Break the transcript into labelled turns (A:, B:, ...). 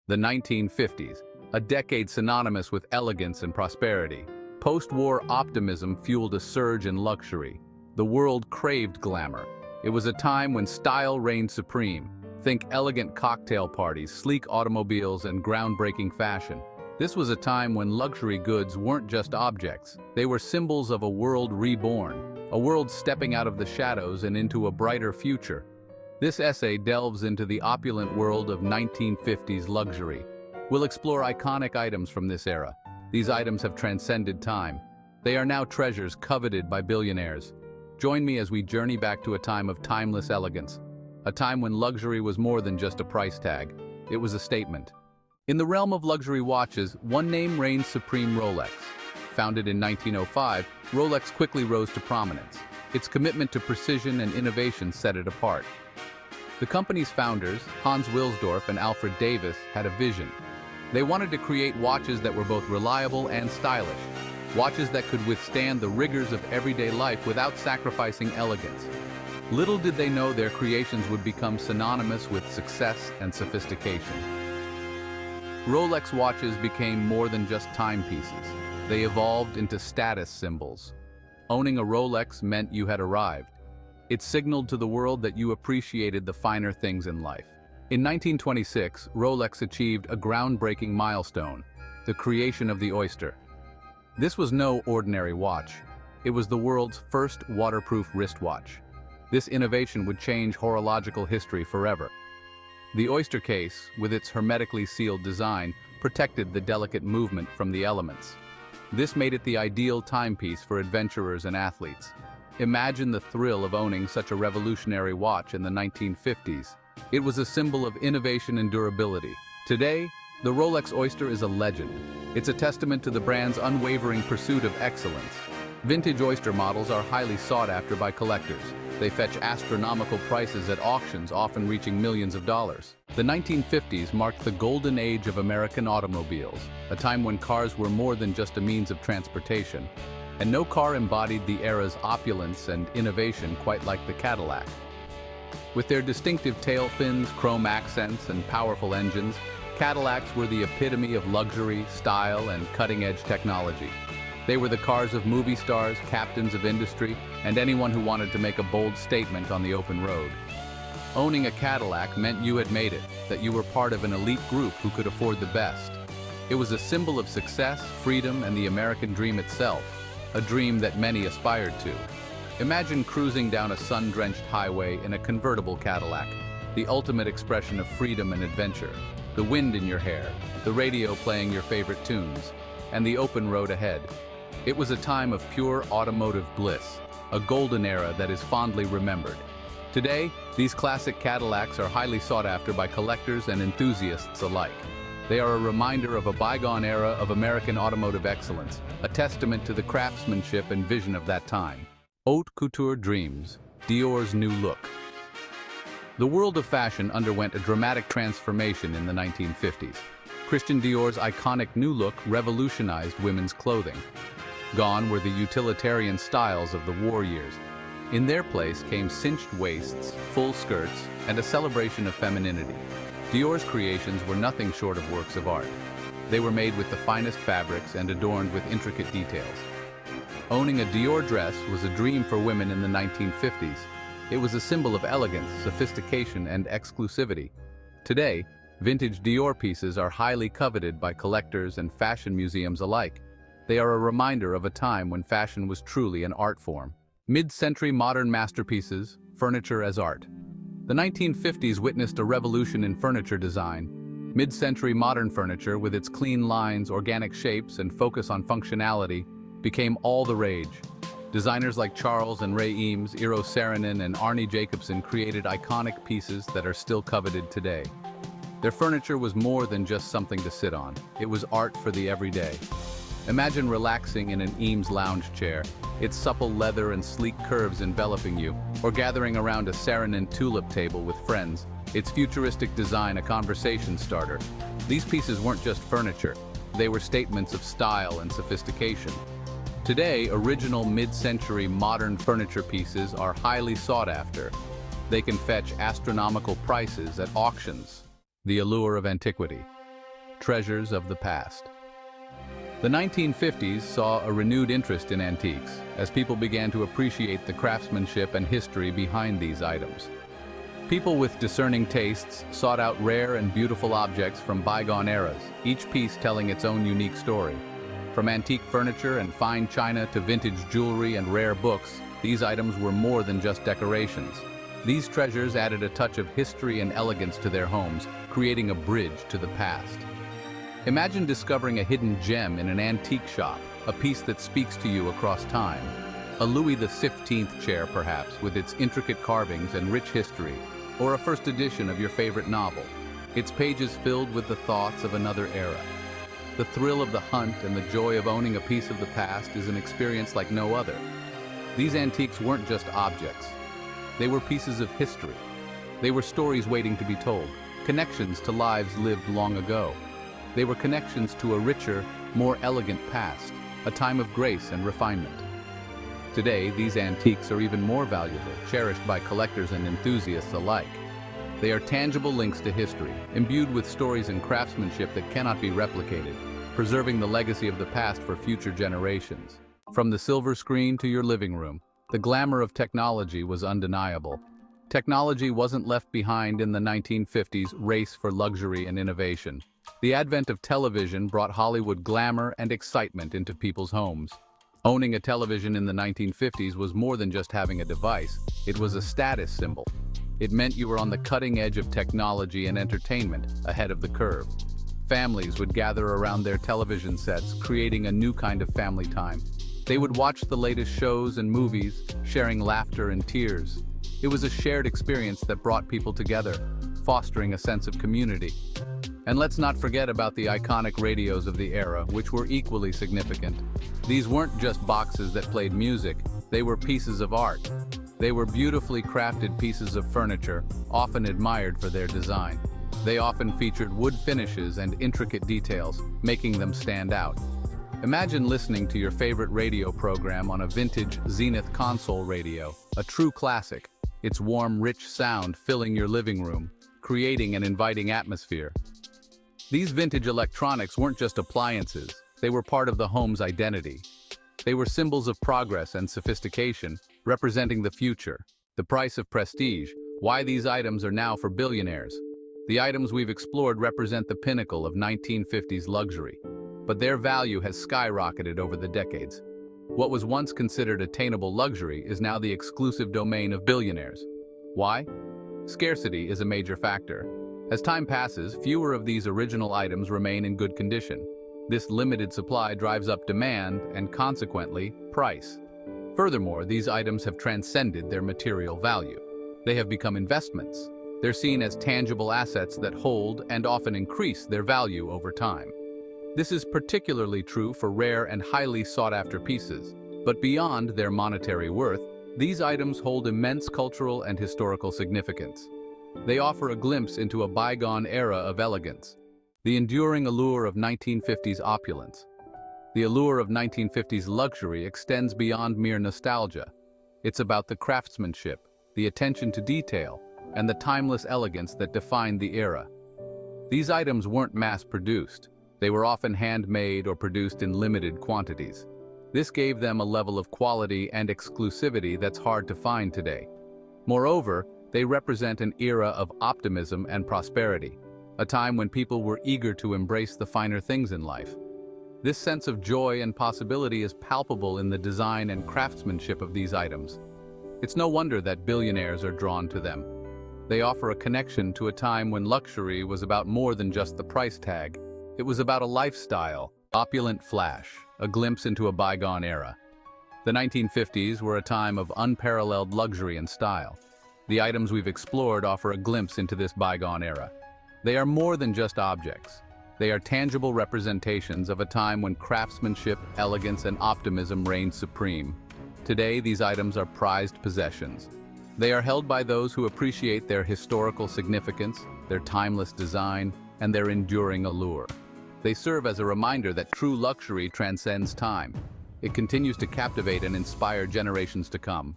A: The 1950s, a decade synonymous with elegance and prosperity. Post-war optimism fueled a surge in luxury. The world craved glamour. It was a time when style reigned supreme. Think elegant cocktail parties, sleek automobiles, and groundbreaking fashion. This was a time when luxury goods weren't just objects. They were symbols of a world reborn, a world stepping out of the shadows and into a brighter future. This essay delves into the opulent world of 1950s luxury. We'll explore iconic items from this era. These items have transcended time. They are now treasures coveted by billionaires. Join me as we journey back to a time of timeless elegance. A time when luxury was more than just a price tag. It was a statement. In the realm of luxury watches, one name reigns supreme: Rolex. Founded in 1905, Rolex quickly rose to prominence. Its commitment to precision and innovation set it apart. The company's founders, Hans Wilsdorf and Alfred Davis, had a vision. They wanted to create watches that were both reliable and stylish, watches that could withstand the rigors of everyday life without sacrificing elegance. Little did they know their creations would become synonymous with success and sophistication. Rolex watches became more than just timepieces. They evolved into status symbols. Owning a Rolex meant you had arrived. It signaled to the world that you appreciated the finer things in life. In 1926, Rolex achieved a groundbreaking milestone: the creation of the Oyster. This was no ordinary watch. It was the world's first waterproof wristwatch. This innovation would change horological history forever. The Oyster case, with its hermetically sealed design, protected the delicate movement from the elements. This made it the ideal timepiece for adventurers and athletes. Imagine the thrill of owning such a revolutionary watch in the 1950s. It was a symbol of innovation and durability. Today, the Rolex Oyster is a legend. It's a testament to the brand's unwavering pursuit of excellence. Vintage Oyster models are highly sought after by collectors. They fetch astronomical prices at auctions, often reaching millions of dollars. The 1950s marked the golden age of American automobiles, a time when cars were more than just a means of transportation. And no car embodied the era's opulence and innovation quite like the Cadillac. With their distinctive tail fins, chrome accents, and powerful engines, Cadillacs were the epitome of luxury, style, and cutting-edge technology. They were the cars of movie stars, captains of industry, and anyone who wanted to make a bold statement on the open road. Owning a Cadillac meant you had made it, that you were part of an elite group who could afford the best. It was a symbol of success, freedom, and the American dream itself, a dream that many aspired to. Imagine cruising down a sun-drenched highway in a convertible Cadillac, the ultimate expression of freedom and adventure. The wind in your hair, the radio playing your favorite tunes, and the open road ahead. It was a time of pure automotive bliss, a golden era that is fondly remembered. Today, these classic Cadillacs are highly sought after by collectors and enthusiasts alike. They are a reminder of a bygone era of American automotive excellence, a testament to the craftsmanship and vision of that time. Haute couture dreams, Dior's new look. The world of fashion underwent a dramatic transformation in the 1950s. Christian Dior's iconic new look revolutionized women's clothing. Gone were the utilitarian styles of the war years. In their place came cinched waists, full skirts, and a celebration of femininity. Dior's creations were nothing short of works of art. They were made with the finest fabrics and adorned with intricate details. Owning a Dior dress was a dream for women in the 1950s. It was a symbol of elegance, sophistication, and exclusivity. Today, vintage Dior pieces are highly coveted by collectors and fashion museums alike. They are a reminder of a time when fashion was truly an art form. Mid-century modern masterpieces, furniture as art. The 1950s witnessed a revolution in furniture design. Mid-century modern furniture, with its clean lines, organic shapes, and focus on functionality, became all the rage. Designers like Charles and Ray Eames, Eero Saarinen, and Arne Jacobsen created iconic pieces that are still coveted today. Their furniture was more than just something to sit on. It was art for the everyday. Imagine relaxing in an Eames lounge chair, its supple leather and sleek curves enveloping you, or gathering around a Saarinen tulip table with friends, its futuristic design a conversation starter. These pieces weren't just furniture. They were statements of style and sophistication. Today, original mid-century modern furniture pieces are highly sought after. They can fetch astronomical prices at auctions. The allure of antiquity. treasures of the past. The 1950s saw a renewed interest in antiques as people began to appreciate the craftsmanship and history behind these items. People with discerning tastes sought out rare and beautiful objects from bygone eras, each piece telling its own unique story. From antique furniture and fine china to vintage jewelry and rare books, these items were more than just decorations. These treasures added a touch of history and elegance to their homes, creating a bridge to the past. Imagine discovering a hidden gem in an antique shop, a piece that speaks to you across time. A Louis XV chair, perhaps, with its intricate carvings and rich history, or a first edition of your favorite novel, its pages filled with the thoughts of another era. The thrill of the hunt and the joy of owning a piece of the past is an experience like no other. These antiques weren't just objects. They were pieces of history. They were stories waiting to be told, connections to lives lived long ago. They were connections to a richer, more elegant past, a time of grace and refinement. Today, these antiques are even more valuable, cherished by collectors and enthusiasts alike. They are tangible links to history, imbued with stories and craftsmanship that cannot be replicated, preserving the legacy of the past for future generations. From the silver screen to your living room, the glamour of technology was undeniable. Technology wasn't left behind in the 1950s race for luxury and innovation. The advent of television brought Hollywood glamour and excitement into people's homes. Owning a television in the 1950s was more than just having a device. It was a status symbol. It meant you were on the cutting edge of technology and entertainment, ahead of the curve. Families would gather around their television sets, creating a new kind of family time. They would watch the latest shows and movies, sharing laughter and tears. It was a shared experience that brought people together, fostering a sense of community. And let's not forget about the iconic radios of the era, which were equally significant. These weren't just boxes that played music, they were pieces of art. They were beautifully crafted pieces of furniture, often admired for their design. They often featured wood finishes and intricate details, making them stand out. Imagine listening to your favorite radio program on a vintage Zenith console radio, a true classic, its warm, rich sound filling your living room, creating an inviting atmosphere. These vintage electronics weren't just appliances, they were part of the home's identity. They were symbols of progress and sophistication, representing the future. The price of prestige, why these items are now for billionaires. The items we've explored represent the pinnacle of 1950s luxury, but their value has skyrocketed over the decades. What was once considered attainable luxury is now the exclusive domain of billionaires. Why? Scarcity is a major factor. As time passes, fewer of these original items remain in good condition. This limited supply drives up demand and, consequently, price. Furthermore, these items have transcended their material value. They have become investments. They're seen as tangible assets that hold and often increase their value over time. This is particularly true for rare and highly sought-after pieces. But beyond their monetary worth, these items hold immense cultural and historical significance. They offer a glimpse into a bygone era of elegance, the enduring allure of 1950s opulence. The allure of 1950s luxury extends beyond mere nostalgia. It's about the craftsmanship, the attention to detail, and the timeless elegance that defined the era. These items weren't mass-produced. They were often handmade or produced in limited quantities. This gave them a level of quality and exclusivity that's hard to find today. Moreover, they represent an era of optimism and prosperity, a time when people were eager to embrace the finer things in life. This sense of joy and possibility is palpable in the design and craftsmanship of these items. It's no wonder that billionaires are drawn to them. They offer a connection to a time when luxury was about more than just the price tag. It was about a lifestyle, opulent flash, a glimpse into a bygone era. The 1950s were a time of unparalleled luxury and style. The items we've explored offer a glimpse into this bygone era. They are more than just objects. They are tangible representations of a time when craftsmanship, elegance, and optimism reigned supreme. Today, these items are prized possessions. They are held by those who appreciate their historical significance, their timeless design, and their enduring allure. They serve as a reminder that true luxury transcends time. It continues to captivate and inspire generations to come.